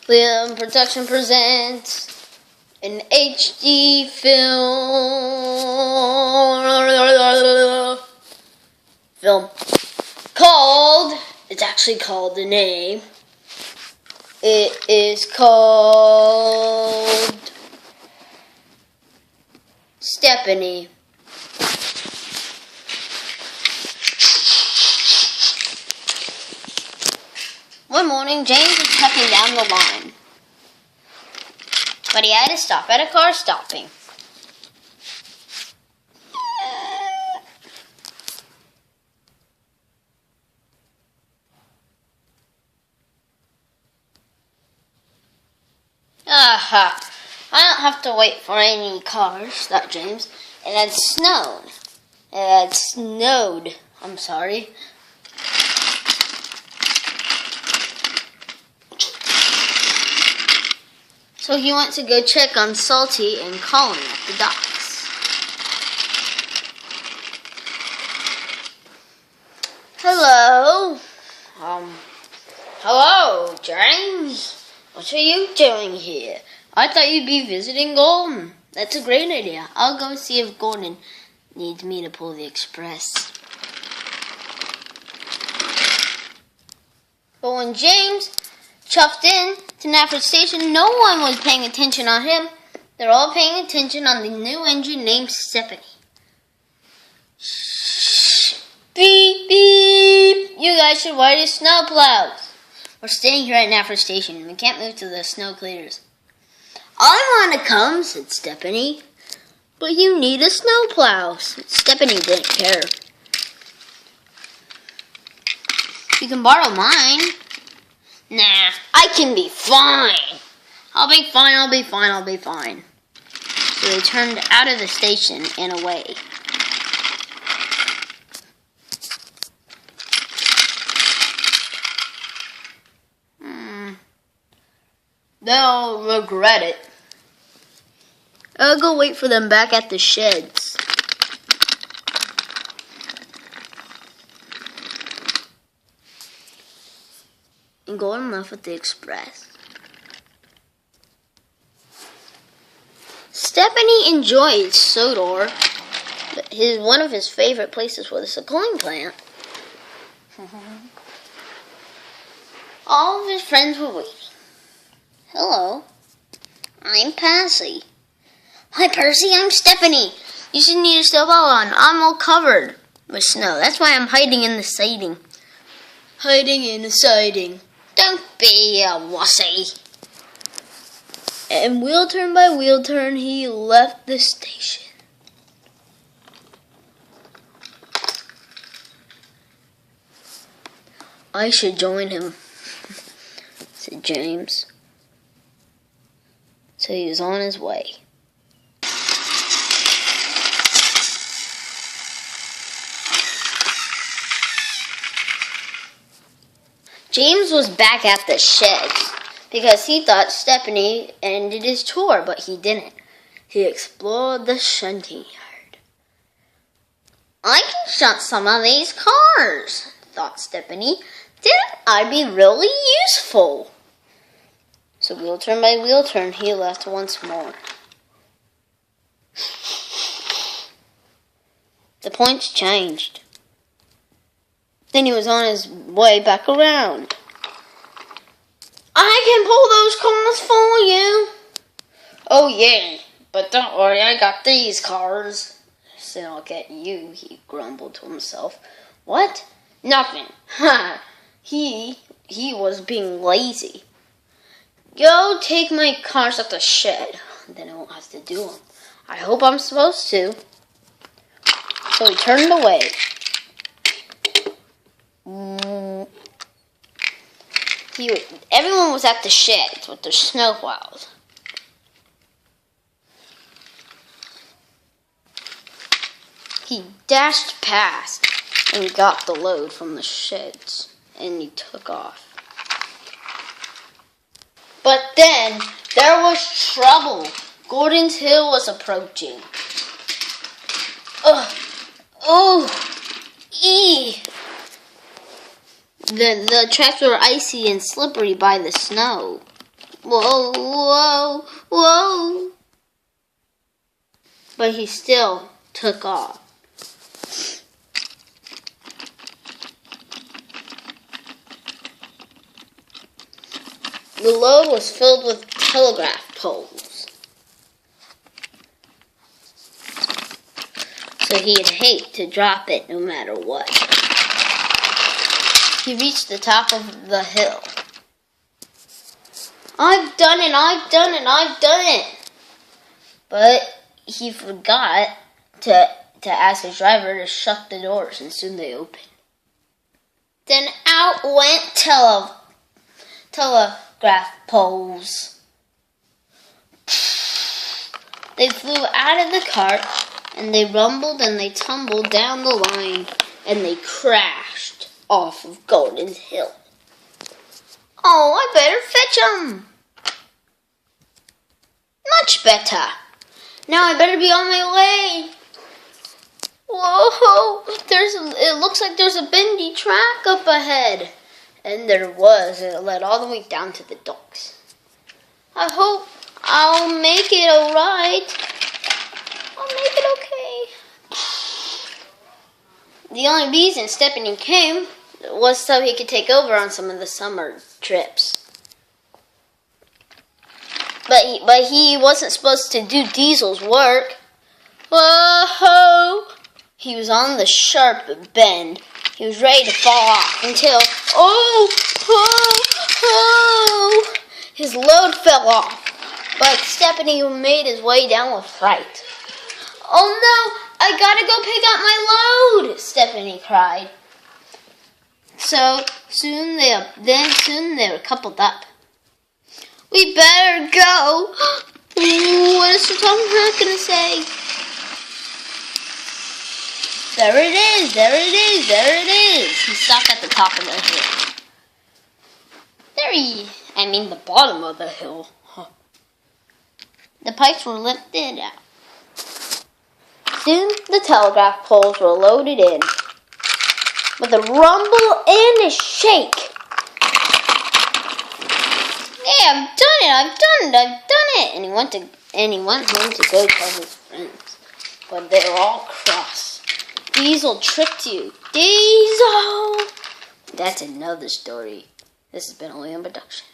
Liam Production presents an HD film called, it's actually called the name. It is called Stepeny. One morning, James was checking down the line, but he had to stop at a car stopping. Aha! I don't have to wait for any cars, thought James. It had snowed. I'm sorry. So he went to go check on Salty and Colin at the docks. Hello. Hello, James. What are you doing here? I thought you'd be visiting Golden. That's a great idea. I'll go see if Golden needs me to pull the express. But when James chuffed in to Nafford Station, no one was paying attention on him. They're all paying attention on the new engine named Stepeny. Shh! Beep, beep! You guys should wear your snow plows. We're staying here at Nafford Station. We can't move to the snow clears. I want to come, said Stepeny. But you need a snow plow. Stepeny didn't care. You can borrow mine. Nah, I can be fine. I'll be fine. So they turned out of the station and away. They'll regret it. I'll go wait for them back at the sheds. And Golden left with the express. Stepeny enjoyed Sodor. One of his favorite places was the coin plant. All of his friends were waiting. Hello, I'm Percy. Hi, Percy, I'm Stepeny. You should need a snowball on. I'm all covered with snow. That's why I'm hiding in the siding. Don't be a wussy. And wheel turn by wheel turn, he left the station. I should join him, said James. So he was on his way. James was back at the shed because he thought Stepeny ended his tour, but he didn't. He explored the shunting yard. I can shunt some of these cars, thought Stepeny. Then I'd be really useful. So wheel turn by wheel turn, he left once more. The points changed. Then he was on his way back around. I can pull those cars for you. Oh yeah, but don't worry, I got these cars. So I'll get you, he grumbled to himself. What? Nothing. Ha! He was being lazy. Go take my cars at the shed. Then I won't have to do them. I hope I'm supposed to. So he turned away. Everyone was at the sheds with their snowplows. He dashed past and got the load from the sheds, and he took off. But then there was trouble. Gordon's Hill was approaching. The tracks were icy and slippery by the snow. Whoa, whoa, whoa. But he still took off. The load was filled with telegraph poles. So he'd hate to drop it no matter what. He reached the top of the hill. I've done it, I've done it, I've done it. But he forgot to ask his driver to shut the doors, and soon they opened. Then out went telegraph poles. They flew out of the cart, and they rumbled and they tumbled down the line, and they crashed off of Golden Hill. Oh, I better fetch 'em. Much better. Now I better be on my way. Whoa, it looks like there's a bendy track up ahead. And there was, and it led all the way down to the docks. I hope I'll make it alright. I'll make it okay. The only reason Stepeny came was so he could take over on some of the summer trips. But he wasn't supposed to do Diesel's work. Whoa! He was on the sharp bend. He was ready to fall off until, his load fell off. But Stepeny made his way down with fright. Oh no! I gotta go pick up my load! Stepeny cried. So soon they were coupled up. We better go. What is Sir Tom Hanks gonna say? There it is, there it is, there it is. He stopped at the top of the hill. The bottom of the hill. The pipes were lifted out. Soon the telegraph poles were loaded in. With a rumble and a shake. Hey, I've done it, I've done it, I've done it. And he went home to go tell his friends. But they were all cross. Diesel tricked you. Diesel! That's another story. This has been a William production.